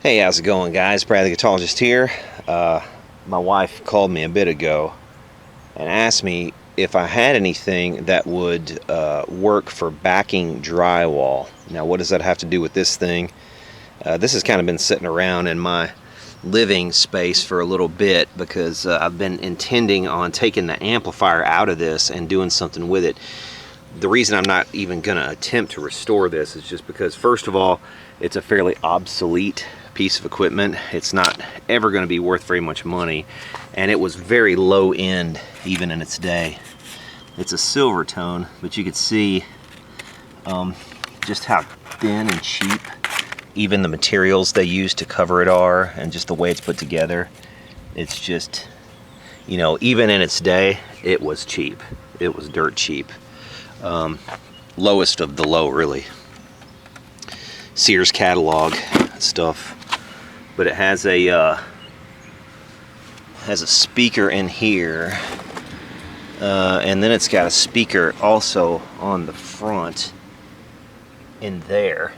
Hey, how's it going, guys? Brad the Guitarist here. My wife called me a bit ago and asked me if I had anything that would work for backing drywall. Now, what does that have to do with this thing? This has kind of been sitting around in my living space for a little bit because I've been intending on taking the amplifier out of this and doing something with it. The reason I'm not even going to attempt to restore this is just because, first of all, it's a fairly obsolete piece of equipment. It's not ever going to be worth very much money, and it was very low end even in its day. It's a Silvertone, but you could see just how thin and cheap even the materials they use to cover it are, and just the way it's put together. It's just, you know, even in its day, it was cheap. It was dirt cheap. Lowest of the low, really. Sears catalog stuff. But it has a speaker in here, and then it's got a speaker also on the front in there.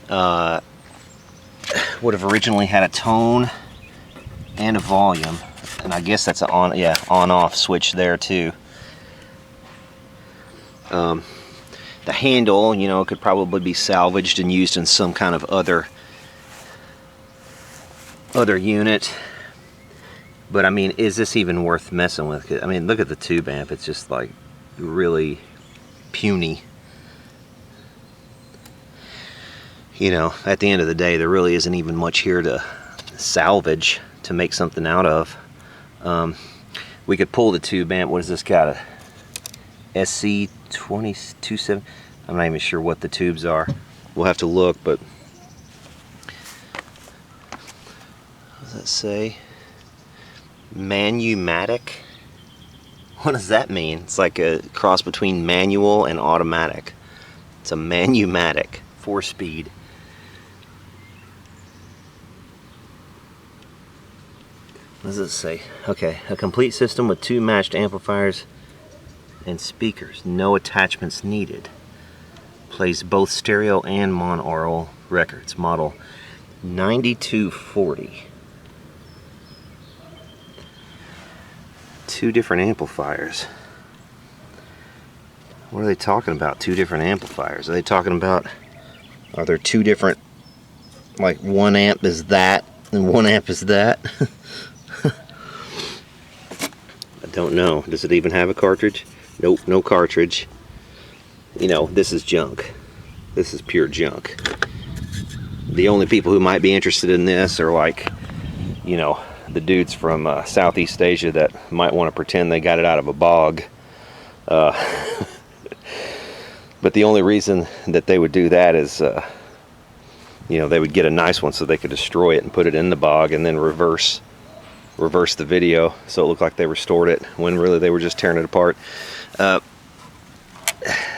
Would have originally had a tone and a volume, and I guess that's an on-off switch there too. The handle, you know, could probably be salvaged and used in some kind of other unit, but I mean, is this even worth messing with? I mean, look at the tube amp. It's just like really puny. You know, at the end of the day, there really isn't even much here to salvage, to make something out of. We could pull the tube amp. What has this got? A SC227. I'm not even sure what the tubes are. We'll have to look, but what does that say? Manumatic? What does that mean? It's like a cross between manual and automatic. It's a Manumatic 4-speed. What does it say? Okay, a complete system with 2 matched amplifiers and speakers. No attachments needed. Plays both stereo and monaural records. Model 9240. 2 different amplifiers. What are they talking about? 2 different amplifiers. Are they talking about, are there 2 different, like 1 amp is that and 1 amp is that? I don't know. Does it even have a cartridge? Nope, no cartridge. You know, this is junk. This is pure junk. The only people who might be interested in this are, like, you know, the dudes from Southeast Asia that might want to pretend they got it out of a bog. But the only reason that they would do that is, you know, they would get a nice one so they could destroy it and put it in the bog and then reverse the video so it looked like they restored it when really they were just tearing it apart.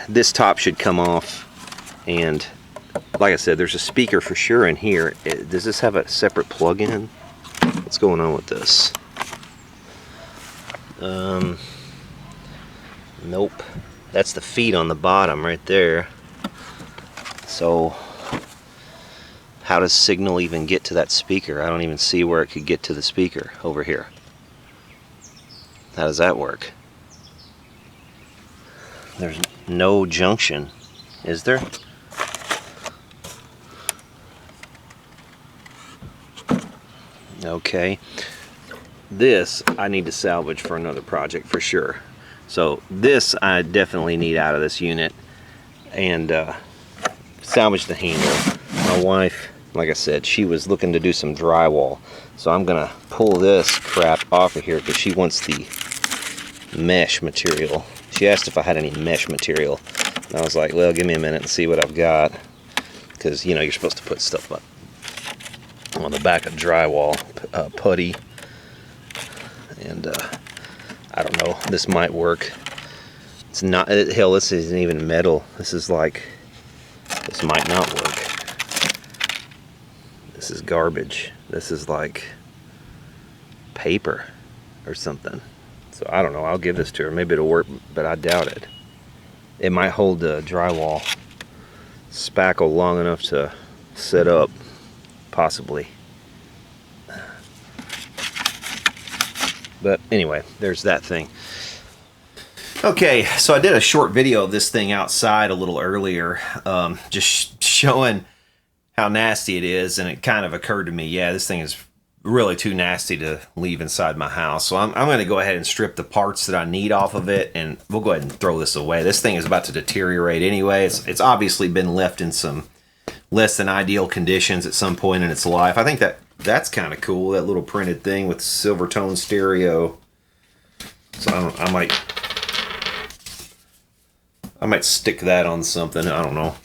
This top should come off, and like I said, there's a speaker for sure in here. Does this have a separate plug-in? What's going on with this? Nope. That's the feet on the bottom right there. So how does signal even get to that speaker? I don't even see where it could get to the speaker over here. How does that work? There's no junction, is there? Okay. This I need to salvage for another project for sure. So this I definitely need out of this unit, and salvage the handle. My wife, like I said, she was looking to do some drywall, so I'm gonna pull this crap off of here because she wants the mesh material. She asked if I had any mesh material, and I was like, well, give me a minute and see what I've got, because, you know, you're supposed to put stuff up on the back of drywall, putty, and I don't know, this might work. It's not, hell, this isn't even metal. This is like, this might not work. This is garbage. This is like paper or something. So I don't know, I'll give this to her. Maybe it'll work, but I doubt it. It might hold the drywall spackle long enough to set up. possibly. But anyway, there's that thing. Okay, so I did a short video of this thing outside a little earlier, just showing how nasty it is, and it kind of occurred to me, yeah, this thing is really too nasty to leave inside my house. So I'm going to go ahead and strip the parts that I need off of it, and we'll go ahead and throw this away. This thing is about to deteriorate anyway. It's obviously been left in some less than ideal conditions at some point in its life. I think that's kind of cool, that little printed thing with Silvertone stereo. So I might stick that on something. I don't know.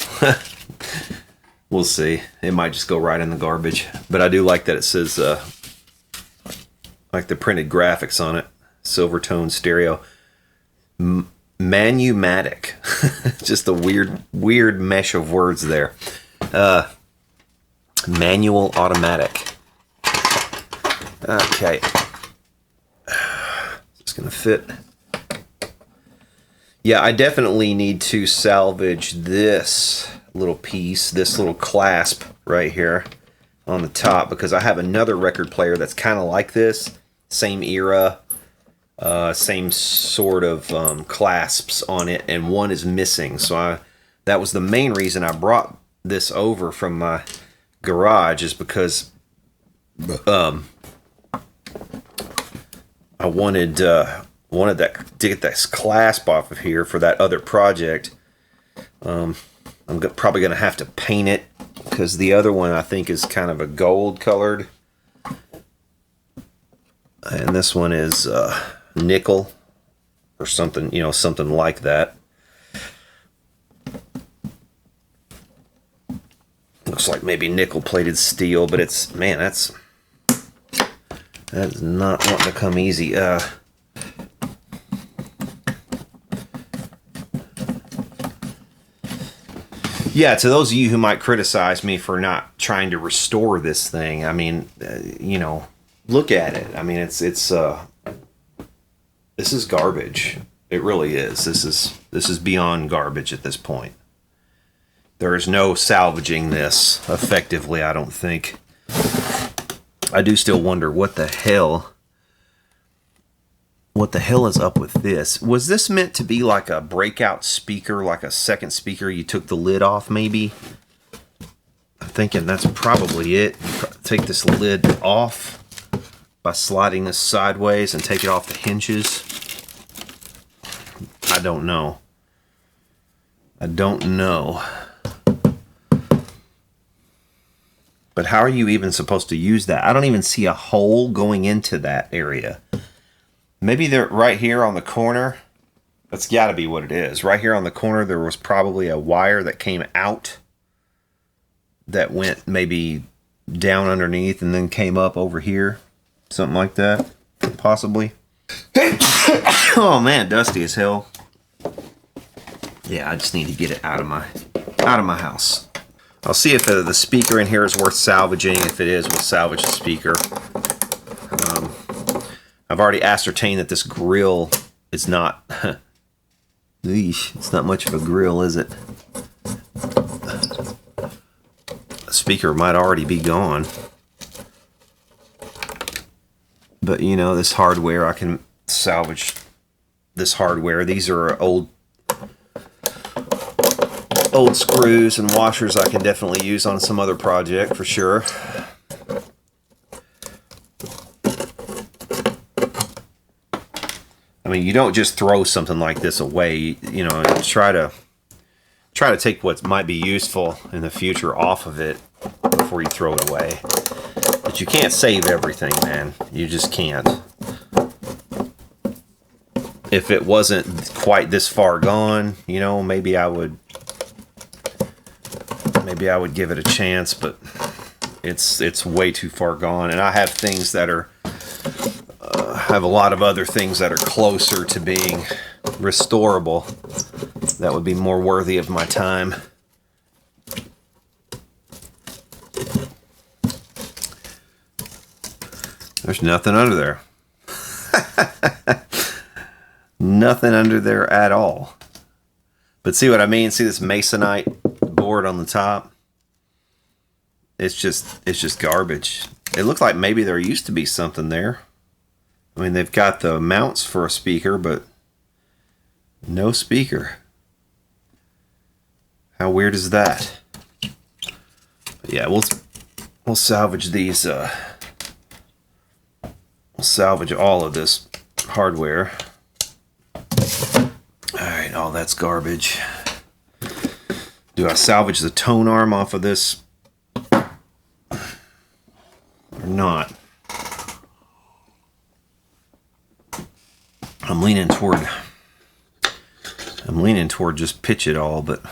We'll see. It might just go right in the garbage. But I do like that it says, like the printed graphics on it, Silvertone stereo. Manumatic. Just a weird mesh of words there. Manual automatic. Okay. It's gonna fit. Yeah, I definitely need to salvage this little piece, this little clasp right here on the top, because I have another record player that's kind of like this, same era, same sort of clasps on it, and one is missing. So that was the main reason I brought this over from my garage, is because I wanted that to get this clasp off of here for that other project. I'm probably going to have to paint it, because the other one I think is kind of a gold colored, and this one is nickel or something, you know, something like that. Looks like maybe nickel plated steel, but it's, man, that's not wanting to come easy. Yeah, to those of you who might criticize me for not trying to restore this thing, I mean, you know, look at it. I mean, this is garbage. It really is. This is beyond garbage at this point. There is no salvaging this effectively, I don't think. I do still wonder what the hell is up with this. Was this meant to be like a breakout speaker, like a second speaker? You took the lid off, maybe? I'm thinking that's probably it. You take this lid off by sliding this sideways and take it off the hinges. I don't know. I don't know. But how are you even supposed to use that? I don't even see a hole going into that area. Maybe they're right here on the corner. That's got to be what it is. Right here on the corner, there was probably a wire that came out that went maybe down underneath and then came up over here. Something like that, possibly. Oh man, dusty as hell. Yeah, I just need to get it out of my house. I'll see if the speaker in here is worth salvaging. If it is, we'll salvage the speaker. I've already ascertained that this grill is not... it's not much of a grill, is it? The speaker might already be gone. But, you know, this hardware, I can salvage this hardware. These are old screws and washers I can definitely use on some other project for sure. I mean, you don't just throw something like this away. You know, try to take what might be useful in the future off of it before you throw it away. But you can't save everything, man. You just can't. If it wasn't quite this far gone, you know, maybe I would give it a chance, but it's way too far gone. And I have things that are I have a lot of other things that are closer to being restorable that would be more worthy of my time. There's nothing under there. Nothing under there at all. But see what I mean? See this masonite board on the top? it's just garbage. It looked like maybe there used to be something there. I mean, they've got the mounts for a speaker, but no speaker. How weird is that? But yeah, we'll salvage these. We'll salvage all of this hardware. All right, all that's garbage. Do I salvage the tone arm off of this or not? I'm leaning toward just pitch it all, but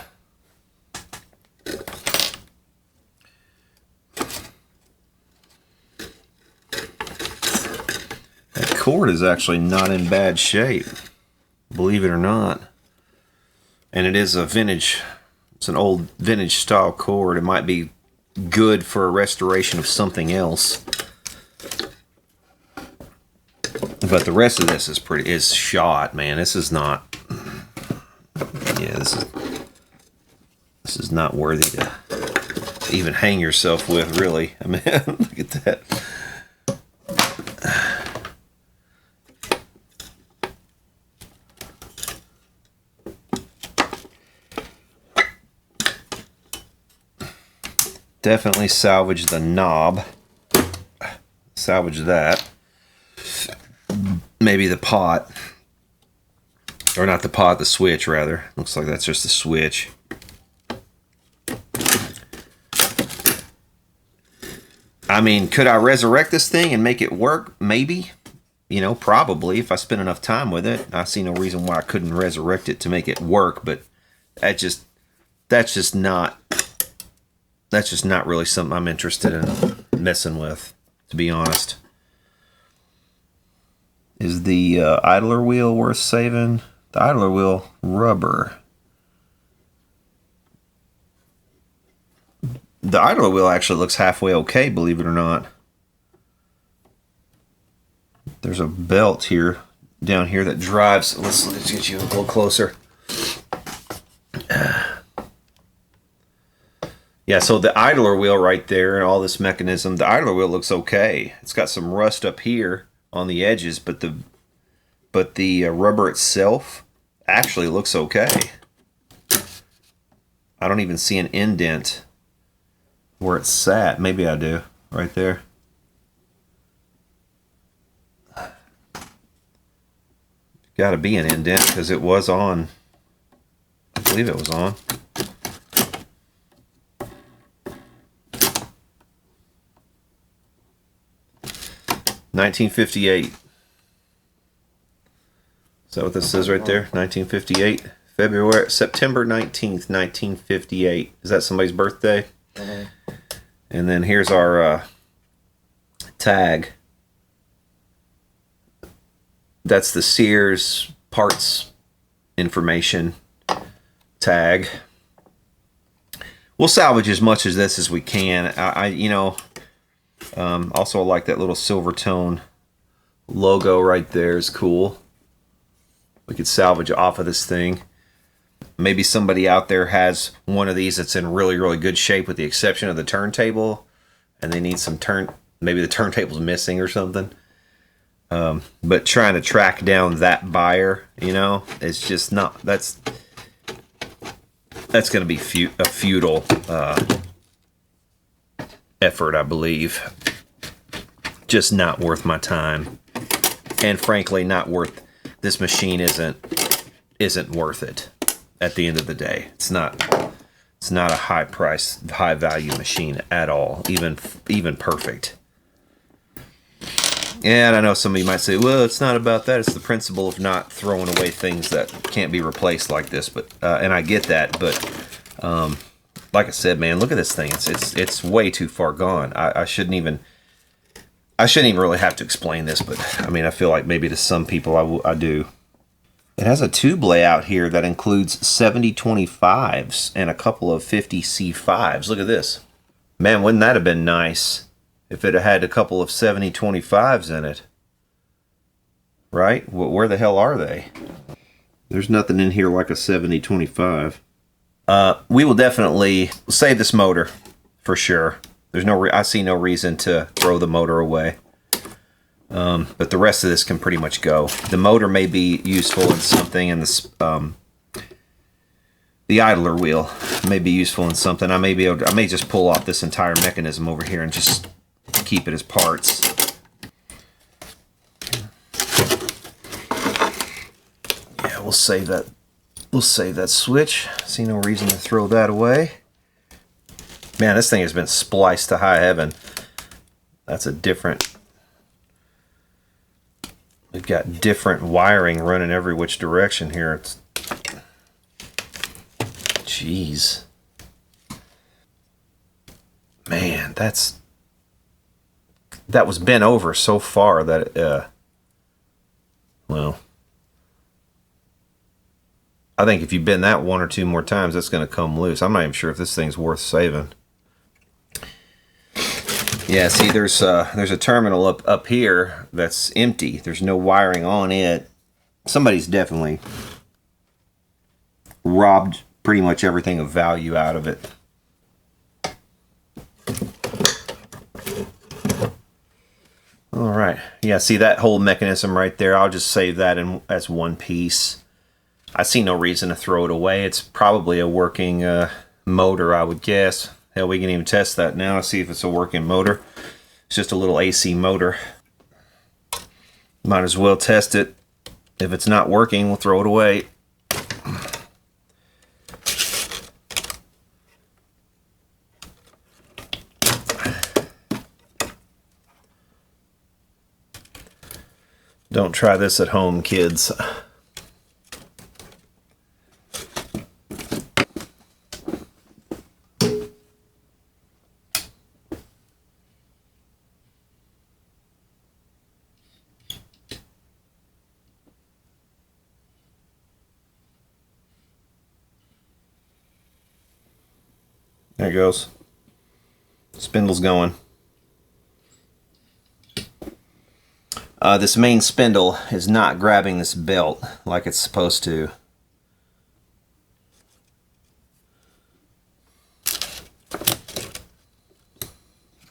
that cord is actually not in bad shape, believe it or not. And it is a vintage, it's an old vintage style cord. It might be good for a restoration of something else. But the rest of this is shot, man. This is not, yeah, this is not worthy to even hang yourself with, really. I mean, look at that. Definitely salvage the knob. Salvage that. Maybe the pot. Or not the pot, the switch, rather. Looks like that's just the switch. I mean, could I resurrect this thing and make it work? Maybe. You know, probably, if I spend enough time with it. I see no reason why I couldn't resurrect it to make it work, but that's just not really something I'm interested in messing with, to be honest. Is the idler wheel worth saving? The idler wheel rubber. The idler wheel actually looks halfway okay, believe it or not. There's a belt here, down here, that drives. Let's get you a little closer. Yeah, so the idler wheel right there and all this mechanism, the idler wheel looks okay. It's got some rust up here on the edges, but the rubber itself actually looks okay. I don't even see an indent where it's sat. Maybe I do, right there. Got to be an indent because it was on. I believe it was on. $1958. Is that what this says right there? 1958. September 19th, 1958. Is that somebody's birthday? Mm-hmm. And then here's our tag. That's the Sears parts information tag. We'll salvage as much of this as we can. Also, I like that little Silvertone logo right there is cool. We could salvage off of this thing. Maybe somebody out there has one of these that's in really, really good shape with the exception of the turntable, and they need some maybe the turntable's missing or something. But trying to track down that buyer, it's just not, that's going to be a futile effort, I believe. Just not worth my time, and frankly not worth. This machine isn't worth it. At the end of the day, it's not a high price, high value machine at all, even perfect. And I know somebody might say, well, it's not about that. It's the principle of not throwing away things that can't be replaced like this. But and I get that, but like I said, man, look at this thing. It's way too far gone. I shouldn't even really have to explain this, but I mean, I feel like maybe to some people I do. It has a tube layout here that includes 7025s and a couple of 50C5s. Look at this. Man, wouldn't that have been nice if it had a couple of 7025s in it? Right? Where the hell are they? There's nothing in here like a 7025. We will definitely save this motor for sure. I see no reason to throw the motor away. But the rest of this can pretty much go. The motor may be useful in something, and the idler wheel may be useful in something. I may just pull off this entire mechanism over here and just keep it as parts. Yeah, we'll save that. We'll save that switch. See no reason to throw that away. Man, this thing has been spliced to high heaven. That's a different... We've got different wiring running every which direction here. It's... Jeez. Man, that was bent over so far that, well... I think if you bend that one or two more times, it's going to come loose. I'm not even sure if this thing's worth saving. Yeah, see, there's a terminal up here that's empty. There's no wiring on it. Somebody's definitely robbed pretty much everything of value out of it. All right. Yeah, see that whole mechanism right there? I'll just save that as one piece. I see no reason to throw it away. It's probably a working motor, I would guess. Hell, we can even test that now, see if it's a working motor. It's just a little AC motor. Might as well test it. If it's not working, we'll throw it away. Don't try this at home, kids. There it goes. Spindle's going. This main spindle is not grabbing this belt like it's supposed to.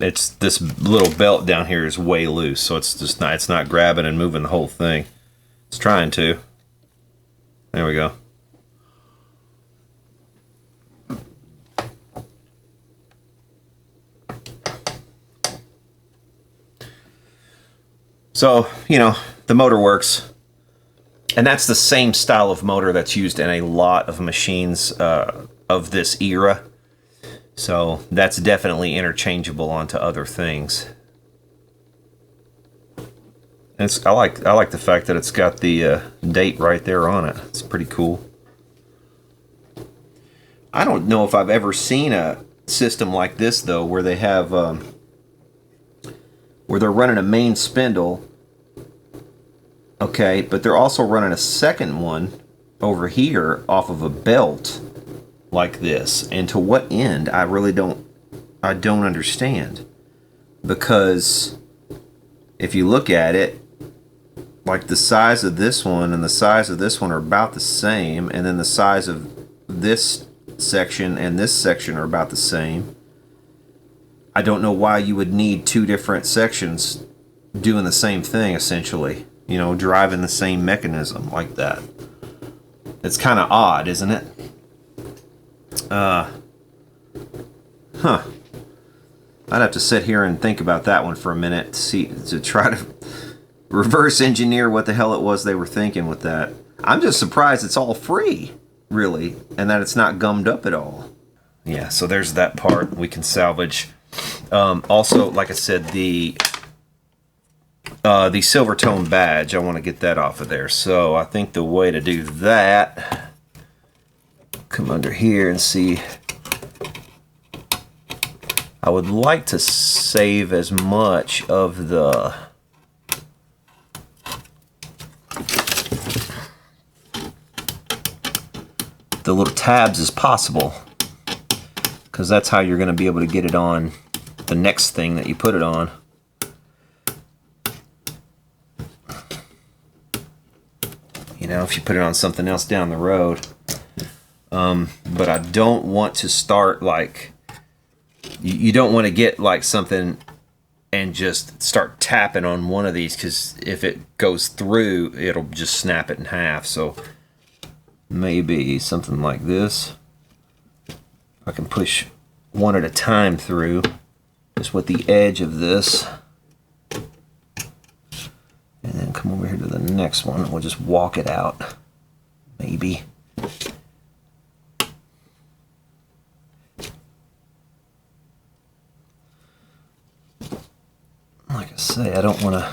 It's this little belt down here is way loose, so it's not grabbing and moving the whole thing. It's trying to. There we go. So, you know, the motor works. And that's the same style of motor that's used in a lot of machines of this era. So that's definitely interchangeable onto other things. I like the fact that it's got the date right there on it. It's pretty cool. I don't know if I've ever seen a system like this though, where they have where they're running a main spindle. Okay, but they're also running a second one over here off of a belt like this. And to what end, I don't understand. Because if you look at it, like the size of this one and the size of this one are about the same, and then the size of this section and this section are about the same. I don't know why you would need two different sections doing the same thing, essentially. You know, driving the same mechanism like that. It's kind of odd, isn't it? I'd have to sit here and think about that one for a minute to try to reverse engineer what the hell it was they were thinking with that. I'm just surprised it's all free, really, and that it's not gummed up at all. Yeah, so there's that part we can salvage. Also, like I said, the Silvertone badge, I want to get that off of there. So I think the way to do that, come under here and see. I would like to save as much of the little tabs as possible, because that's how you're going to be able to get it on the next thing that you put it on. You know, if you put it on something else down the road. But I don't want to start like You don't want to get like something and just start tapping on one of these, because if it goes through, it'll just snap it in half. So maybe something like this. I can push one at a time through, just with the edge of this, and then come over here to the next one and we'll just walk it out, maybe. Like I say, I don't want to,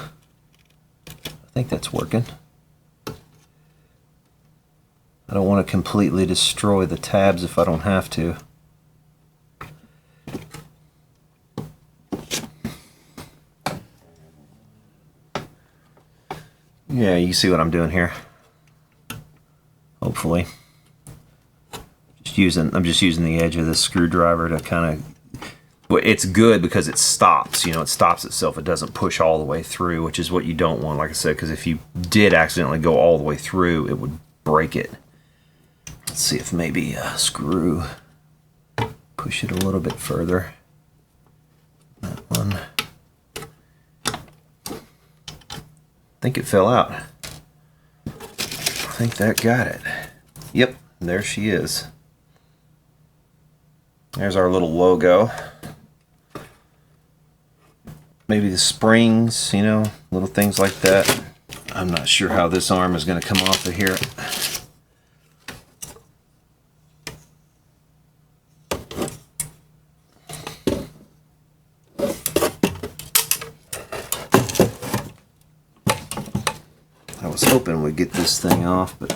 I think that's working. I don't want to completely destroy the tabs if I don't have to. Yeah, you see what I'm doing here. Hopefully. I'm just using the edge of this screwdriver to kind of, well, it's good because it stops, you know, it stops itself. It doesn't push all the way through, which is what you don't want, like I said, because if you did accidentally go all the way through, it would break it. Let's see if maybe a screw, push it a little bit further. That one. I think it fell out. I think that got it. Yep, there she is. There's our little logo. Maybe the springs, you know, little things like that. I'm not sure how this arm is going to come off of here. I was hoping we'd get this thing off, but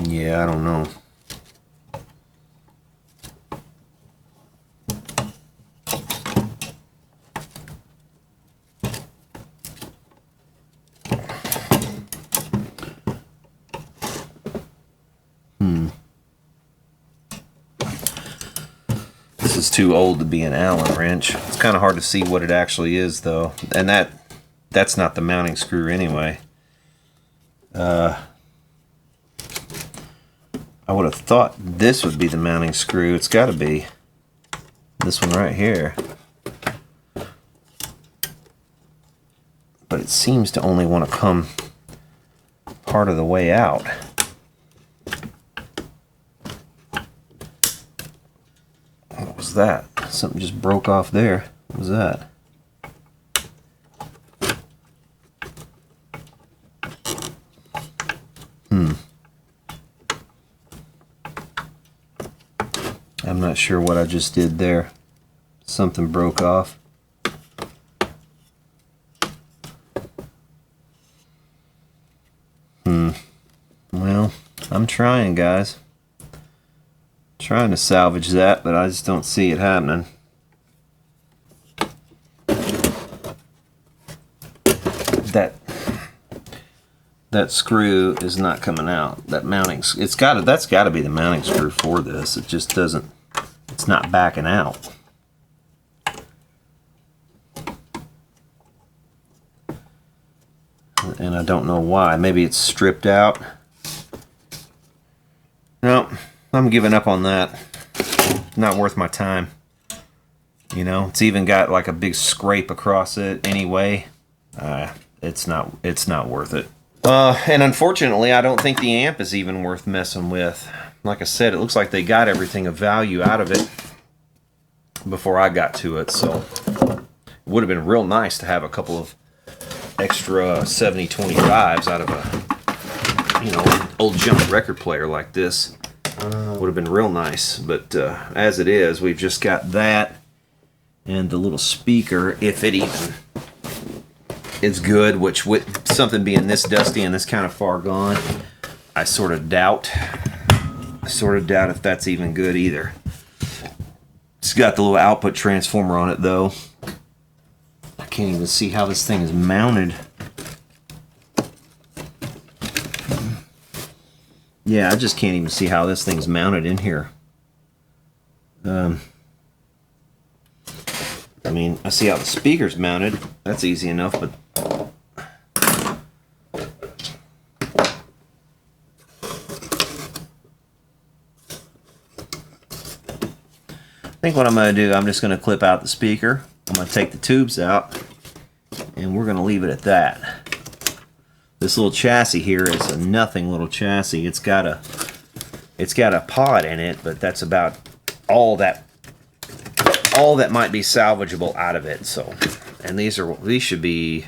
yeah, I don't know. This is too old to be an Allen wrench. It's kind of hard to see what it actually is, though, and that's not the mounting screw anyway. I would have thought this would be the mounting screw. It's got to be this one right here. But it seems to only want to come part of the way out. What was that? Something just broke off there. What was that? I'm not sure what I just did there. Something broke off. Well, I'm trying, guys. Trying to salvage that, but I just don't see it happening. That screw is not coming out. That mounting, that's got to be the mounting screw for this. It just doesn't. It's not backing out. And I don't know why. Maybe it's stripped out. No, I'm giving up on that. Not worth my time. You know, it's even got like a big scrape across it anyway. It's not worth it. And unfortunately, I don't think the amp is even worth messing with. Like I said, it looks like they got everything of value out of it before I got to it. So it would have been real nice to have a couple of extra 7025s out of a, you know, old junk record player like this. Would have been real nice. But as it is, we've just got that and the little speaker, if it even is good, which with something being this dusty and this kind of far gone, I sort of doubt if that's even good either. It's got the little output transformer on it though. I can't even see how this thing is mounted. Yeah, I just can't even see how this thing's mounted in here. I mean, I see how the speaker's mounted. That's easy enough, but think what I'm going to do, I'm just going to clip out the speaker. I'm going to take the tubes out, and we're going to leave it at that. This little chassis here is a nothing little chassis. It's got a pod in it, but that's about all that might be salvageable out of it. So, and these should be,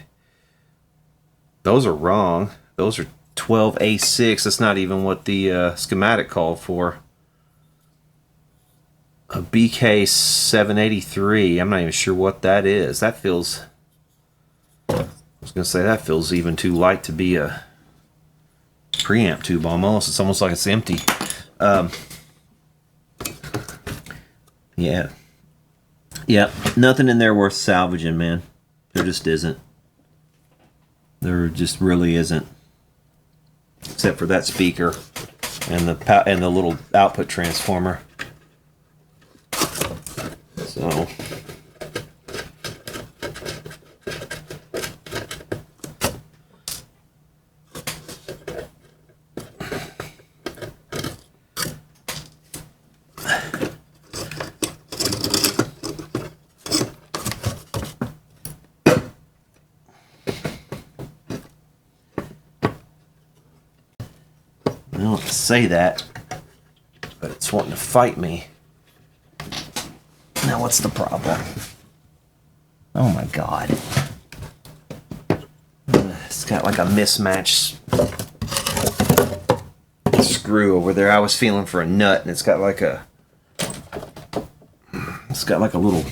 those are wrong. Those are 12A6. That's not even what the schematic called for. A BK783. I'm not even sure what that is. That feels, I was going to say, that feels even too light to be a preamp tube almost. It's almost like it's empty. Yeah. Yeah, nothing in there worth salvaging, man. There just isn't. There just really isn't. Except for that speaker and the little output transformer. So I don't say that, but it's wanting to fight me. Now what's the problem? Oh my god. It's got like a mismatched screw over there. I was feeling for a nut, and it's got like a little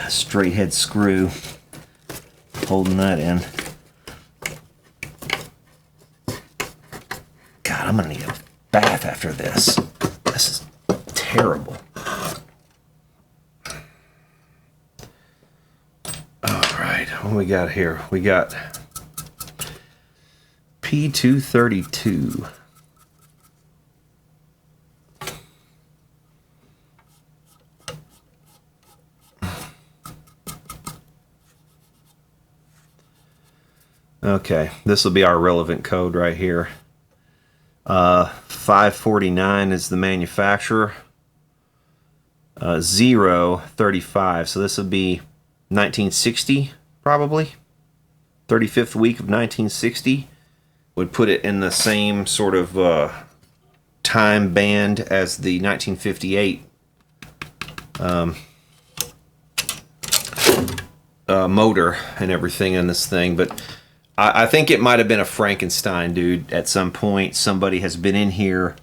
straight head screw holding that in. God, I'm gonna need a bath after this. This is terrible. Alright, what do we got here? We got P232. Okay, this will be our relevant code right here. 549 is the manufacturer. 035, so this would be 1960 probably. 35th week of 1960 would put it in the same sort of time band as the 1958 motor and everything in this thing, but I think it might have been a Frankenstein, dude. At some point, somebody has been in here,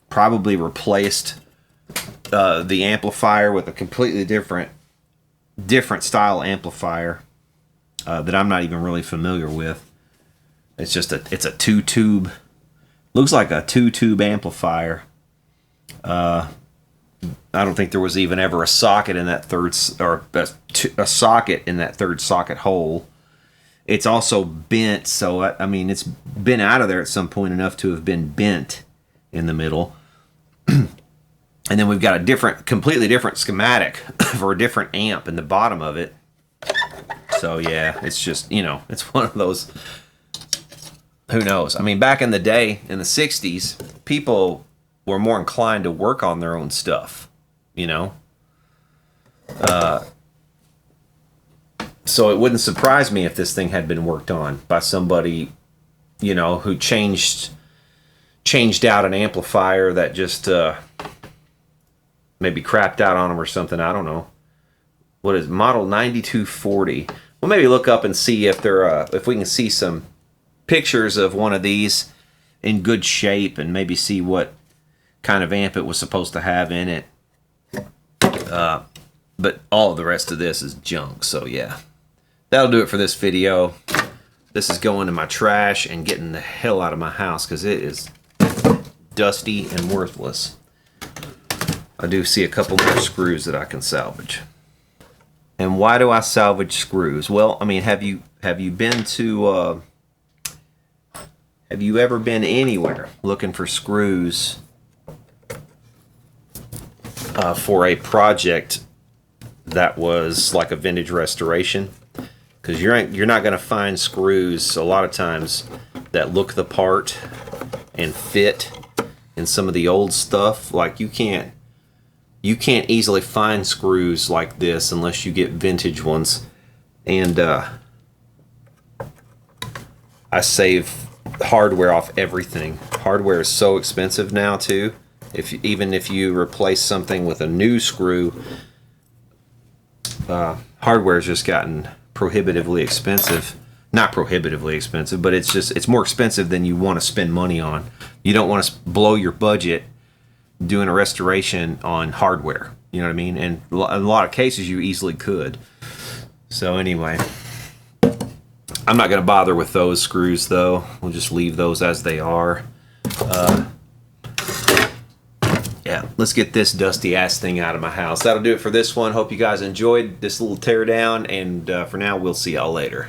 probably replaced the amplifier with a completely different style amplifier that I'm not even really familiar with. It's just it's a two-tube, looks like a two-tube amplifier. I don't think there was even ever a socket in that third socket in that third socket hole. It's also bent, so I mean, it's been out of there at some point enough to have been bent in the middle. And then we've got a completely different schematic for a different amp in the bottom of it. So yeah, it's just, you know, it's one of those, who knows? I mean, back in the day, in the 60s, people were more inclined to work on their own stuff, you know? So it wouldn't surprise me if this thing had been worked on by somebody, you know, who changed out an amplifier that just maybe crapped out on them or something. I don't know. What is model 9240? We'll maybe look up and see if if we can see some pictures of one of these in good shape, and maybe see what kind of amp it was supposed to have in it. But all of the rest of this is junk, so yeah. That'll do it for this video. This is going in my trash and getting the hell out of my house because it is dusty and worthless. I do see a couple more screws that I can salvage. And why do I salvage screws? Well, I mean, have you been to have you ever been anywhere looking for screws for a project that was like a vintage restoration? Because you're not going to find screws a lot of times that look the part and fit and some of the old stuff, like you can't easily find screws like this unless you get vintage ones. And I save hardware off everything. Hardware is so expensive now too. Even if you replace something with a new screw, hardware's just gotten prohibitively expensive. Not prohibitively expensive, but it's more expensive than you want to spend money on. You don't want to blow your budget doing a restoration on hardware. You know what I mean? And in a lot of cases, you easily could. So anyway, I'm not going to bother with those screws though. We'll just leave those as they are. Yeah, let's get this dusty ass thing out of my house. That'll do it for this one. Hope you guys enjoyed this little teardown, and for now, we'll see y'all later.